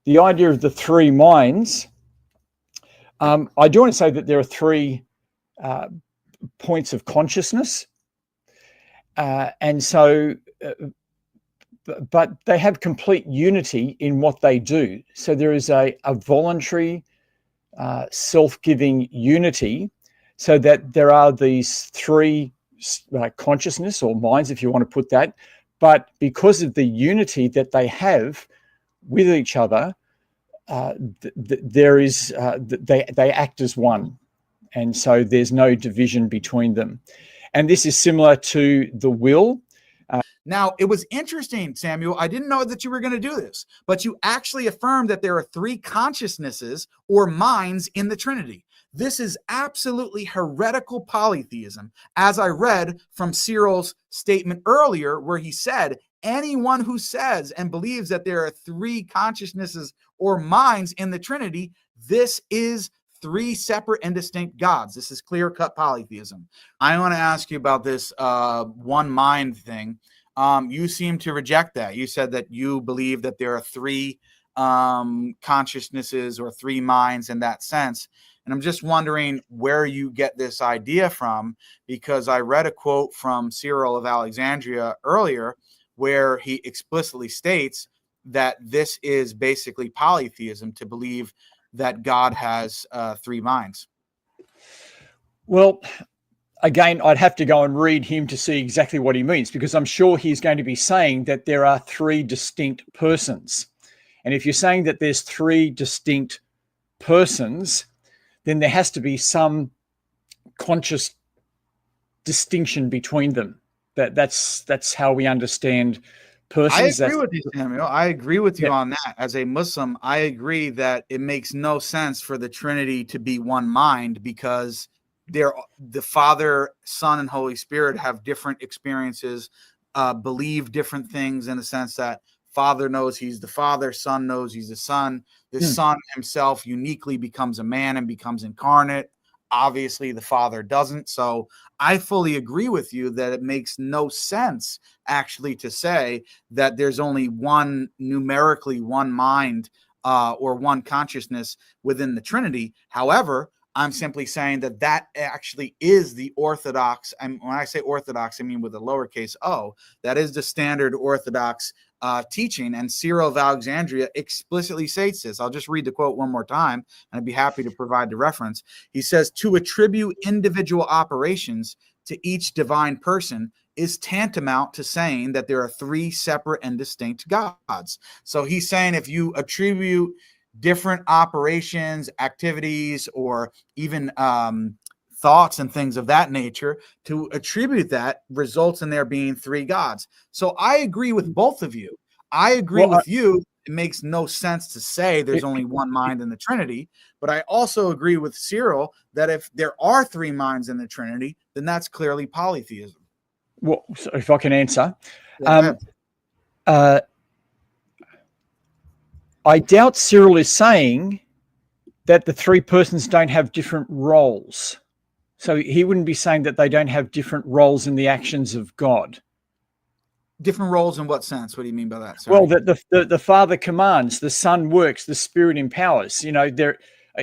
the idea of the three minds, I do want to say that there are three points of consciousness. And so, but they have complete unity in what they do. So there is a voluntary, self-giving unity, so that there are these three consciousness or minds, if you want to put that. But because of the unity that they have with each other, there is they act as one, and so there's no division between them. And this is similar to the will. Now, it was interesting, Samuel. I didn't know that you were going to do this, but you actually affirmed that there are three consciousnesses or minds in the Trinity. This is absolutely heretical polytheism, as I read from Cyril's statement earlier, where he said, anyone who says and believes that there are three consciousnesses or minds in the Trinity, this is three separate and distinct gods. This is clear-cut polytheism. I want to ask you about this one mind thing. You seem to reject that. You said that you believe that there are three consciousnesses or three minds in that sense. And I'm just wondering where you get this idea from, because I read a quote from Cyril of Alexandria earlier where he explicitly states that this is basically polytheism, to believe that God has three minds. Well, again, I'd have to go and read him to see exactly what he means, because I'm sure he's going to be saying that there are three distinct persons. And if you're saying that there's three distinct persons, then there has to be some conscious distinction between them. That's how we understand persons. I agree with you, Samuel. I agree with you on that. As a Muslim, I agree that it makes no sense for the Trinity to be one mind, because the Father, Son, and Holy Spirit have different experiences, believe different things, in the sense that Father knows he's the Father, Son knows he's the Son. The Son himself uniquely becomes a man and becomes incarnate. Obviously, the Father doesn't. So I fully agree with you that it makes no sense actually to say that there's only one, numerically one mind or one consciousness within the Trinity. However, I'm simply saying that that actually is the Orthodox, and when I say Orthodox, I mean with a lowercase o, that is the standard Orthodox teaching, and Cyril of Alexandria explicitly states this. I'll just read the quote one more time, and I'd be happy to provide the reference. He says, to attribute individual operations to each divine person is tantamount to saying that there are three separate and distinct gods. So he's saying if you attribute different operations, activities, or even thoughts and things of that nature, to attribute that results in there being three gods. So I agree with both of you. I agree with you. It makes no sense to say there's only one mind in the Trinity, but I also agree with Cyril that if there are three minds in the Trinity, then that's clearly polytheism. Well, so if I can answer, I doubt Cyril is saying that the three persons don't have different roles. So he wouldn't be saying that they don't have different roles in the actions of God. Different roles in what sense? What do you mean by that? Sorry. Well, the Father commands, the Son works, the Spirit empowers. You know,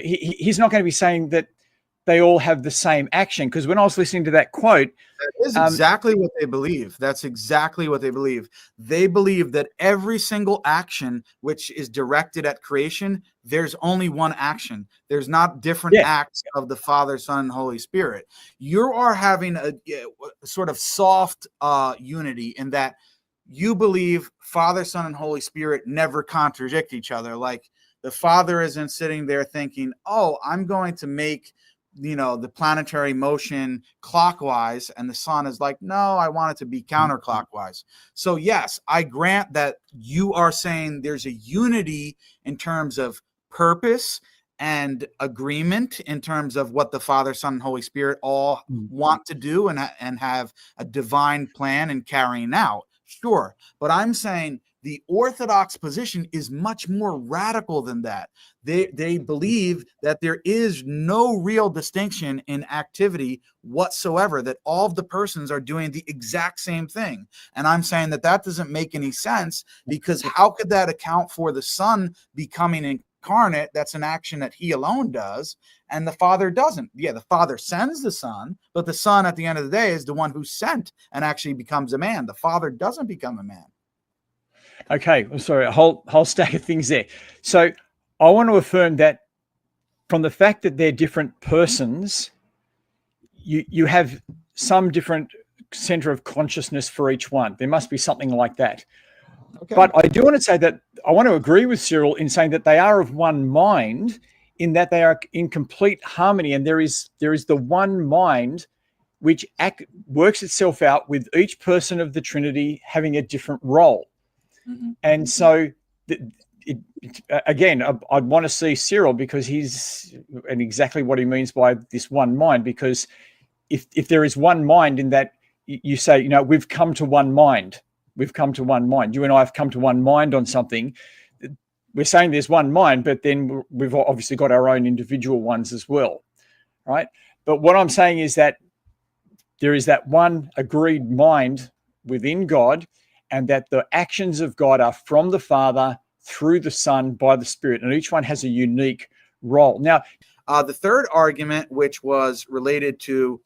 he's not going to be saying that they all have the same action, because when I was listening to that quote, that is exactly what they believe. That's exactly what they believe. They believe that every single action which is directed at creation, there's only one action. There's not different acts of the Father, Son, and Holy Spirit. You are having a sort of soft unity in that you believe Father, Son, and Holy Spirit never contradict each other. Like the Father isn't sitting there thinking, oh, I'm going to make the planetary motion clockwise, and the Son is like, no, I want it to be counterclockwise. So yes, I grant that you are saying there's a unity in terms of purpose and agreement in terms of what the Father, Son, and Holy Spirit all want to do and have a divine plan and carrying out. Sure. But I'm saying The Orthodox position is much more radical than that. They believe that there is no real distinction in activity whatsoever, that all of the persons are doing the exact same thing. And I'm saying that that doesn't make any sense, because how could that account for the Son becoming incarnate? That's an action that he alone does, and the Father doesn't. Yeah, the Father sends the Son, but the Son at the end of the day is the one who sent and actually becomes a man. The Father doesn't become a man. Okay, sorry, a whole stack of things there. So I want to affirm that from the fact that they're different persons, you have some different center of consciousness for each one. There must be something like that. Okay. But I do want to say that I want to agree with Cyril in saying that they are of one mind, in that they are in complete harmony, and there is the one mind which works itself out with each person of the Trinity having a different role. Mm-hmm. And so, again, I'd want to see Cyril, because and exactly what he means by this one mind, because if there is one mind in that, you say, we've come to one mind. We've come to one mind. You and I have come to one mind on something. We're saying there's one mind, but then we've obviously got our own individual ones as well, right? But what I'm saying is that there is that one agreed mind within God, and that the actions of God are from the Father through the Son by the Spirit, and each one has a unique role. Now, the third argument, which was related to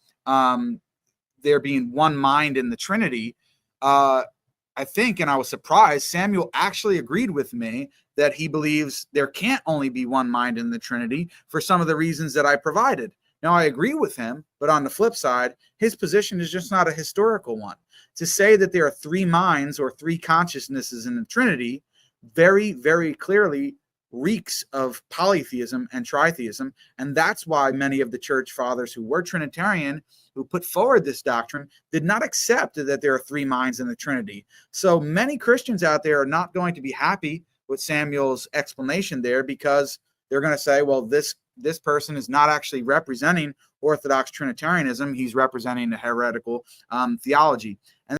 there being one mind in the Trinity, I think, and I was surprised, Samuel actually agreed with me that he believes there can't only be one mind in the Trinity for some of the reasons that I provided. Now, I agree with him, but on the flip side, his position is just not a historical one. To say that there are three minds or three consciousnesses in the Trinity very, very clearly reeks of polytheism and tritheism, and that's why many of the church fathers who were Trinitarian, who put forward this doctrine, did not accept that there are three minds in the Trinity. So many Christians out there are not going to be happy with Samuel's explanation there, because they're going to say, well, this person is not actually representing Orthodox Trinitarianism. He's representing a heretical theology. And